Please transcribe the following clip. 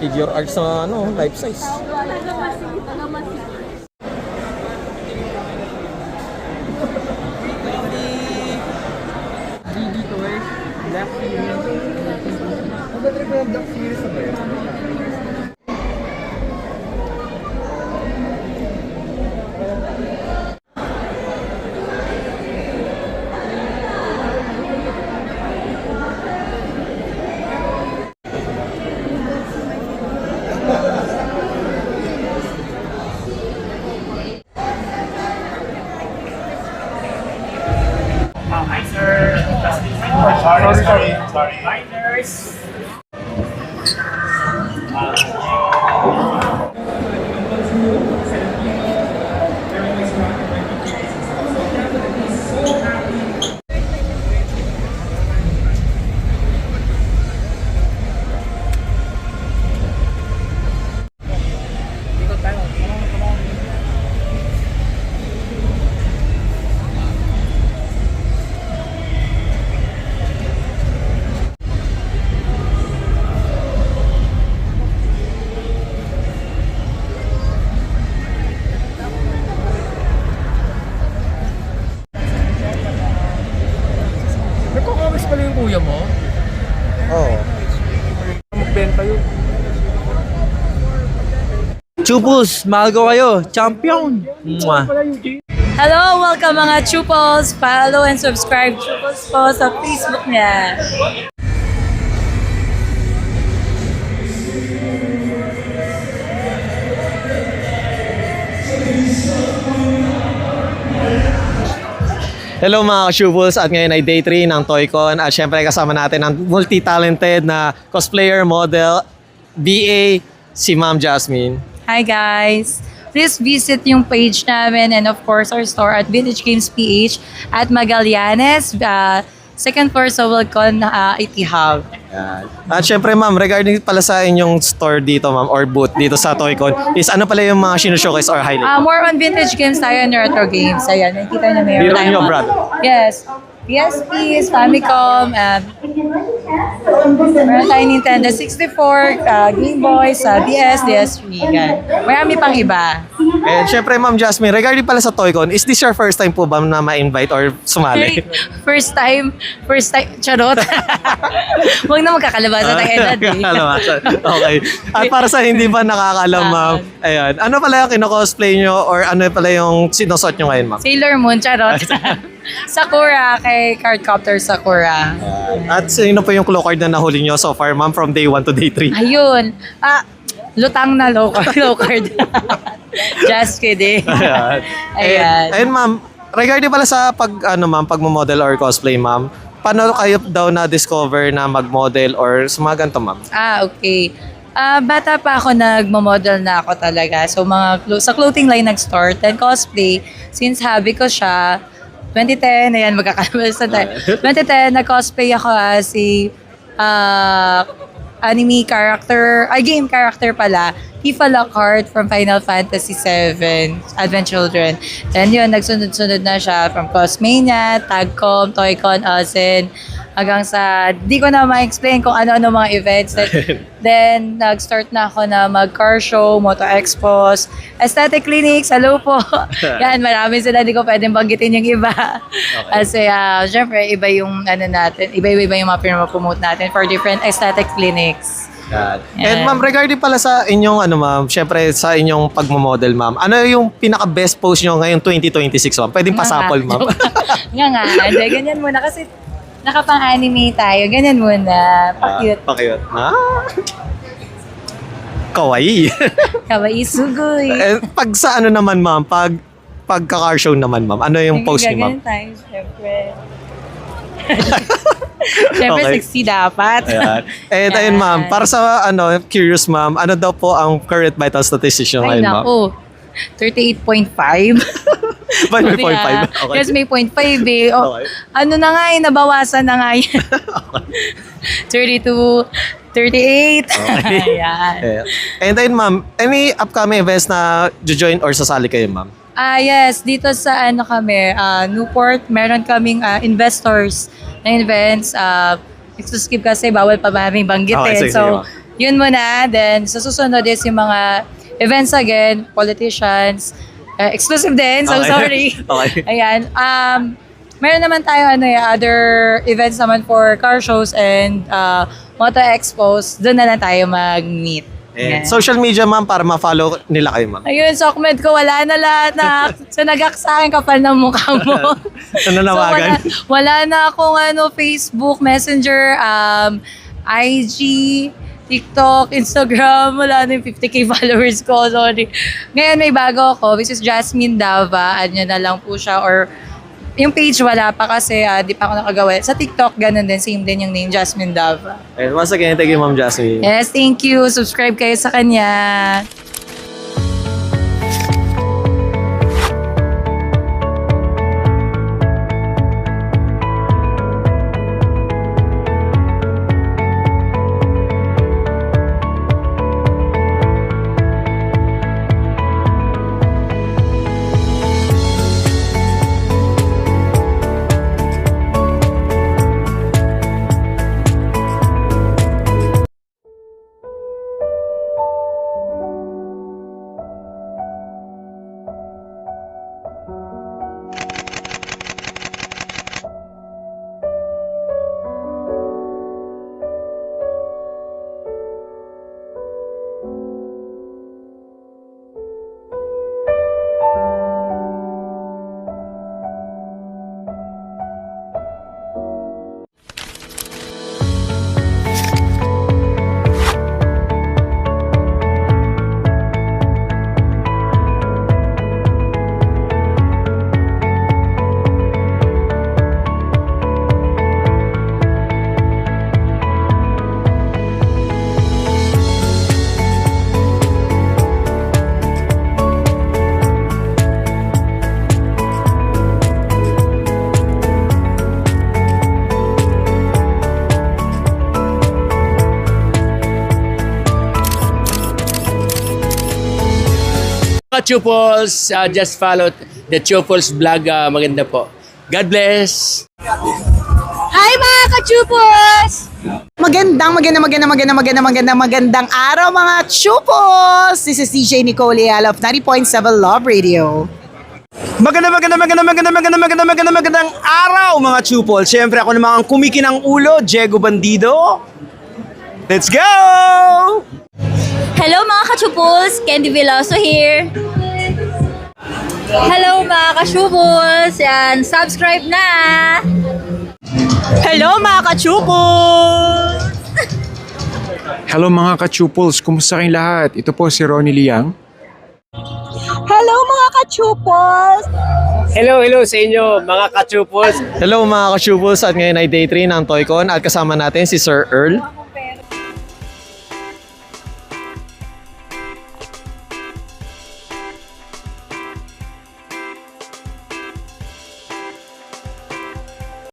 Figure arts na ano, life size. Hi, sir. Sorry. Hi, nurse. Nagkakamis pala yung kuya mo? Oo. Magbenta yun. Chupus, mahal ko kayo. Champion! Mwah. Hello! Welcome mga Chupos! Follow and subscribe Chupos po sa Facebook niya. Hello mga ka-Chupus, at ngayon ay day 3 ng ToyCon at syempre kasama natin ang multi-talented na cosplayer, model, BA, si Ma'am Jasmine. Hi guys! Please visit yung page namin and of course our store at Vintage Games PH at Magallanes, second floor sa Wilcon IT Hub. Yan. At syempre ma'am, regarding pala sa inyong store dito ma'am or booth dito sa ToyCon, is ano pala yung mga sinushow-showcase or highlight? More on vintage games tayo and retro games. Ayan, nakikita niyo meron Biro tayong niyo, mga- brad. Yes. PSPs, Famicom, meron tayong Nintendo 64, Game Boy, DS, DS3. Yan. Marami pang iba. And syempre ma'am Jasmine, regarding pala sa ToyCon, is this your first time po ba na ma-invite or sumali? First time, charot. Huwag na magkakalabasa ng edad eh. Okay. At para sa hindi pa nakakalam ma'am, ayan, ano pala yung kino-cosplay nyo or ano pala yung sinusot nyo ngayon ma'am? Sailor Moon, charot. Sakura, kay Cardcopter Sakura. At sino po yung clue card na nahuli nyo so far ma'am from day 1 to day 3? Ayun. Lutang na low card. Just kidding. Ayan. Ayan. Ayun ma'am, regarding pala sa pagmo-model or cosplay ma'am, paano kayo daw na-discover na mag-model or sumaganto ma'am? Okay. Bata pa ako nagmo-model na ako talaga. So sa clothing line nag-start and cosplay. Since hobby ko siya, 2010, ayan, magkakalabas na tayo. 2010, nag-cosplay ako as anime character, game character pala, Tifa Lockhart from Final Fantasy VII, Advent Children. Then yun, nagsunod-sunod na siya from Cosmania, Tagcom, Toycon, Ozen, hanggang sa, di ko na ma-explain kung ano-ano mga events. Then nag-start na ako na mag-car show, moto expos, aesthetic clinics, hello po. Yan, marami sila, di ko pwedeng banggitin yung iba. Kasi syempre, iba yung natin, iba-iba yung mga pinag-promote natin for different aesthetic clinics. And ma'am, regarding pala sa inyong ma'am, syempre sa inyong pagmo-model ma'am, ano yung pinaka-best pose nyo ngayong 2026 ma'am? Pwedeng pasapol ma'am. Nga, hindi, ganyan muna kasi nakapang-anime tayo, ganyan muna, pa-cute. Pa-cute. Kawaii. Kawaii sugoy. Pag sa naman ma'am, pagka-car show naman ma'am, ano yung pose niyo ma'am? Ganyan tayo, syempre. Syempre, Okay. sexy dapat. Ayan. And ayun ma'am, para sa curious ma'am, ano daw po ang current vital statistics nyo Ay, ngayon ma'am? naku. 38.5. Ba't may 0.5? Okay. Yes, may 0.5 eh. Okay. Ano na nga nabawasan na nga yan. 32, 38. Okay. Ayan. Yeah. And then ma'am, any upcoming events na join or sasali kayo ma'am? Yes, dito sa kami, Newport, meron kaming investors na events. Exclusive kasi bawal pa maraming banggitin. Okay, sige, So, sige, Yun muna. Then, sa susunod is yung mga events again, politicians, exclusive din, so Okay. sorry. Okay. Ayan. Meron naman tayo other events naman for car shows and moto expos. Doon na lang tayo mag-meet. And Yan. social media, ma'am, para ma-follow nila kayo, ma'am. Ayun, so comment ko, wala na lahat na. So nagak sa akin, kapal ng mukha mo. Nananawagan. So, wala na akong Facebook, Messenger, IG, TikTok, Instagram, wala na yung 50k followers ko, sorry. Ngayon may bago ako, which is Jasmine Dava, add nyo na lang po siya, or yung page wala pa kasi di pa ako nakagawa. Sa TikTok, ganun din, same din yung name, Jasmine Dava. And once again, thank you, Ma'am Jasmine. Yes, thank you. Subscribe kayo sa kanya. Chupals, just follow the Chupals vlog. Maganda po. God bless! Hi mga ka-chupos! Magandang araw mga chupos! This is DJ Nicole Ayala of 90.7 Love Radio. Magandang araw mga chupol. Siyempre ako naman ang kumikinang ulo, Diego Bandido. Let's go! Hello mga ka-chupos! Candy Veloso here. Hello mga ka-chupos! Yan, subscribe na! Hello mga kachupos! Hello mga ka-chupals, kumusta kayong lahat? Ito po si Ronnie Liang. Hello mga kachupos! Hello sa inyo mga kachupos. Hello mga ka-Chupos, at ngayon ay day 3 ng ToyCon at kasama natin si Sir Earl.